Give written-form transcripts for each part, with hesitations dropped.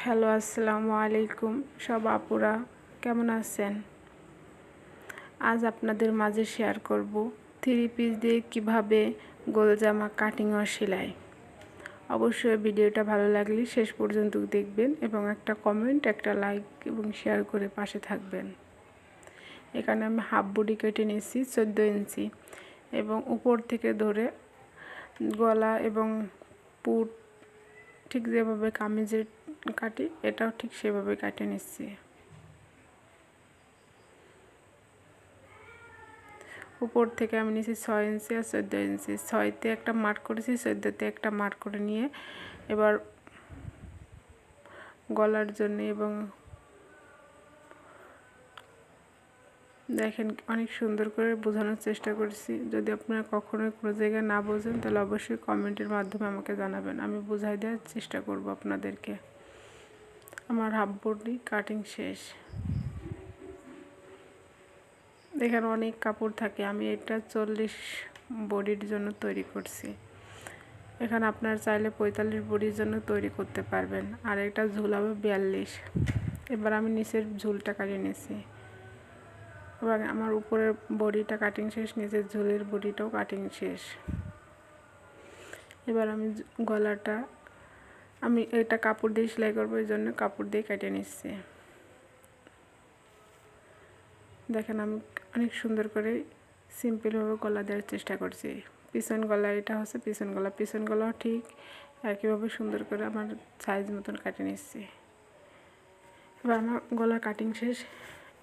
Hello, আসসালামু আলাইকুম। সব আপুরা কেমন আছেন? আজ আপনাদের মাঝে শেয়ার করব 3 পিস দিয়ে কিভাবে গোল জামা কাটিং ও সেলাই। অবশ্যই ভিডিওটা ভালো লাগলে শেষ পর্যন্ত দেখবেন এবং একটা কমেন্ট, একটা লাইক এবং শেয়ার করে পাশে থাকবেন। এখানে আমি হাফ বডি কেটে নিয়েছি 14 ইঞ্চি এবং উপর থেকে ধরে গলা এবং পুট ঠিক যেভাবে কামিজের কাটি এটাও ঠিক সেভাবে কাটে নিচ্ছি। উপর থেকে আমি নিয়েছি 6 ইঞ্চি আর 14 ইঞ্চি। 6তে একটা মার্ক করেছি, 14তে একটা মার্ক করে নিয়ে এবার গলার জন্য এবং দেখেন অনেক সুন্দর করে বোঝানোর চেষ্টা করেছি। যদি আপনারা কখনোই কোনো জায়গায় না বোঝেন তাহলে অবশ্যই কমেন্টের মাধ্যমে আমাকে জানাবেন, আমি বুঝাই দেওয়ার চেষ্টা করব আপনাদেরকে। আমার হাফ বডি কাটিং শেষ। এখানে অনেক কাপড় থাকে, আমি এটা 40 বডির জন্য তৈরি করছি। এখানে আপনারা চাইলে 45 বডির জন্য তৈরি করতে পারবেন। আর এটা ঝুল হবে 42। এবার আমি নিচের ঝুলটা কাটিয়ে নিয়েছি। এবার আমার উপরের বডিটা কাটিং শেষ, নিচের ঝুলের বডিটাও কাটিং শেষ। এবার আমি গলাটা আমি এটা কাপড় দিয়ে সেলাই করবো, এই জন্য কাপড় দিয়ে কেটে নিচ্ছি। দেখেন আমি অনেক সুন্দর করে সিম্পলভাবে গলা দেওয়ার চেষ্টা করছি। পিছন গলা এটা হচ্ছে পিছন গলাও ঠিক একইভাবে সুন্দর করে আমার সাইজ মতন কাটে নিচ্ছি। এবার আমার গলা কাটিং শেষ।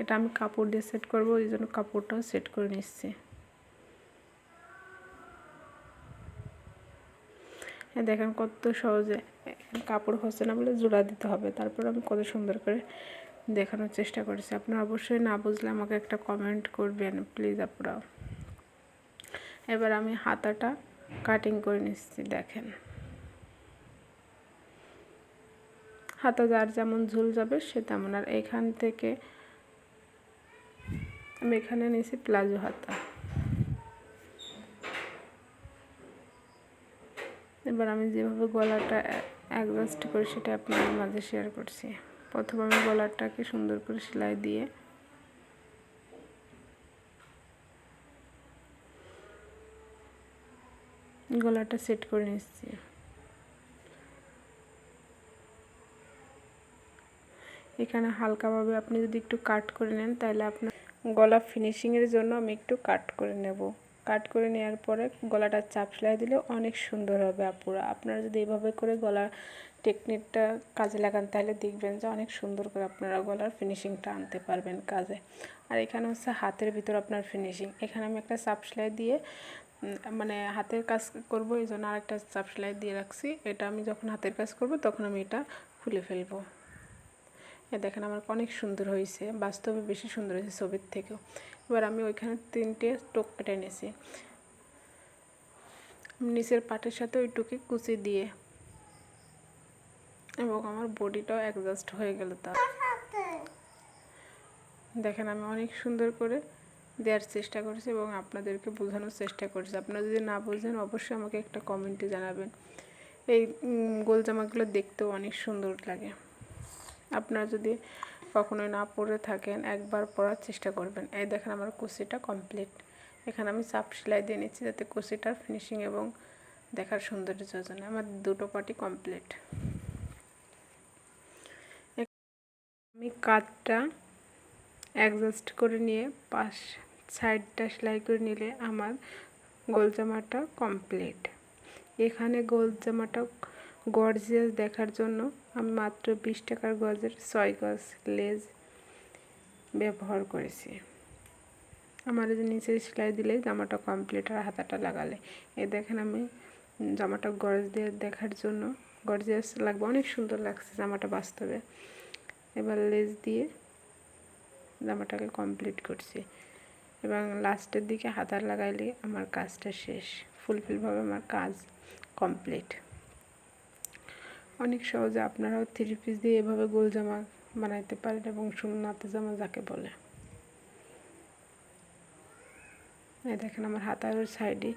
এটা আমি কাপড় দিয়ে সেট করব, এই জন্য কাপড়টাও সেট করে নিচ্ছি। দেখেন কত সহজে, কাপড় হচ্ছে না বলে জোড়া দিতে হবে, তারপর আমি কত সুন্দর করে দেখানোর চেষ্টা করেছি। আপনারা অবশ্যই না বুঝলে আমাকে একটা কমেন্ট করবেন প্লিজ আপনারা। এবার আমি হাতাটা কাটিং করে নিচ্ছি। দেখেন হাতা যার যেমন ঝুল যাবে সে তেমন। আর এখান থেকে আমি এখানে নিয়েছি প্লাজো হাতা। এবার আমি যেভাবে গলাটা অ্যাডজাস্ট করি সেটা আপনাদের মাঝে শেয়ার করছি। প্রথমে আমি গলাটাকে সুন্দর করে সেলাই দিয়ে গলাটা সেট করে নিচ্ছি। এখানে হালকাভাবে আপনি যদি একটু কাট করে নেন তাহলে আপনার গলা ফিনিশিংয়ের জন্য আমি একটু কাট করে নেব। কাট করে নেওয়ার পরে গলাটা চাপ সেলাই দিলে অনেক সুন্দর হবে আপুরা। আপনারা যদি এইভাবে করে গলার টেকনিকটা কাজে লাগান তাহলে দেখবেন যে অনেক সুন্দর করে আপনারা গলার ফিনিশিংটা আনতে পারবেন কাজে। আর এখানে হচ্ছে হাতের ভিতর আপনার ফিনিশিং। এখানে আমি একটা চাপ সেলাই দিয়ে মানে হাতের কাজ করব, এই জন্য আরেকটা চাপ সেলাই দিয়ে রাখছি। এটা আমি যখন হাতের কাজ করব তখন আমি এটা খুলে ফেলবো। দেখেন আমার অনেক সুন্দর হয়েছে, বাস্তবে বেশি সুন্দর হয়েছে ছবির থেকেও। এবার আমি ওইখানে 3টে টোক কেটে নিয়েছি। নিচের পাটের সাথে ওইটুকে কুচি দিয়ে এবং আমার বডিটাও অ্যাডজাস্ট হয়ে গেল। তা দেখেন আমি অনেক সুন্দর করে দেওয়ার চেষ্টা করেছি এবং আপনাদেরকে বোঝানোর চেষ্টা করেছি। আপনারা যদি না বোঝেন অবশ্যই আমাকে একটা কমেন্টে জানাবেন। এই গোল জামাগুলো দেখতেও অনেক সুন্দর লাগে। আপনারা যদি কখনোই না পরে থাকেন একবার পরার চেষ্টা করবেন। এই দেখেন আমার কুচিটা কমপ্লিট। এখানে আমি চাপ সেলাই দিয়ে নিচ্ছি যাতে কুচিটার ফিনিশিং এবং দেখার সৌন্দর্যের জন্য। আমার দুটো পার্টি কমপ্লিট। আমি কাঁধটা অ্যাডজাস্ট করে নিয়ে পাশ সাইডটা সেলাই করে নিলে আমার গোল জামাটা কমপ্লিট। এখানে গোল জামাটা গর্জিয়াস দেখার জন্য আমি মাত্র 20 টাকার গজের 6 গজ লেজ ব্যবহার করেছি। আমার এই যে নিচে সেলাই দিলেই জামাটা কমপ্লিট আর হাতাটা লাগালে। এই দেখেন আমি জামাটা গর্জিয়াস দেখার জন্য, গর্জিয়াস লাগবে, অনেক সুন্দর লাগছে জামাটা বাস্তবে। এবার লেজ দিয়ে জামাটাকে কমপ্লিট করছি এবং লাস্টের দিকে হাতার লাগাইলে আমার কাজটা শেষ। ফুলফিলভাবে আমার কাজ কমপ্লিট। অনেক সহজে আপনারাও 3 পিস দিয়ে এভাবে গোল জামা বানাইতে পারেন এবং সুন্নাতে জামা যাকে বলে। এই দেখেন আমার হাতার সাইডে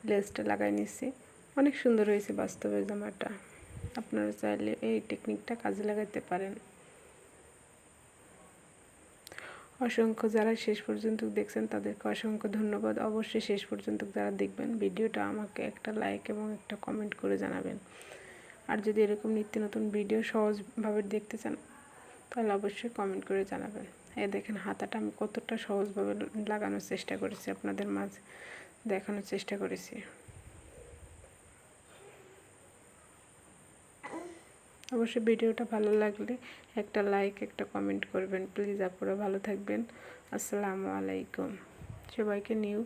লেসটা লাগাই নিচ্ছি, অনেক সুন্দর হয়েছে বাস্তবে জামাটা। আপনারা চাইলে এই টেকনিকটা কাজে লাগাতে পারেন। অসংখ্য যারা শেষ পর্যন্ত দেখছেন তাদেরকে অসংখ্য ধন্যবাদ। অবশ্যই শেষ পর্যন্ত যারা দেখবেন ভিডিওটা আমাকে একটা লাইক এবং একটা কমেন্ট করে জানাবেন। আর যদি এরকম নিত্য নতুন ভিডিও সহজভাবে দেখতে চান তাহলে অবশ্যই কমেন্ট করে জানাবেন। এই দেখেন হাতাটা আমি কতটা সহজভাবে লাগানোর চেষ্টা করেছি, আপনাদের মাঝে দেখানোর চেষ্টা করেছি। অবশ্যই ভিডিওটা ভালো লাগলে একটা লাইক একটা কমেন্ট করবেন প্লিজ। আপনারা ভালো থাকবেন। আসসালামু আলাইকুম। সবাইকে নিউ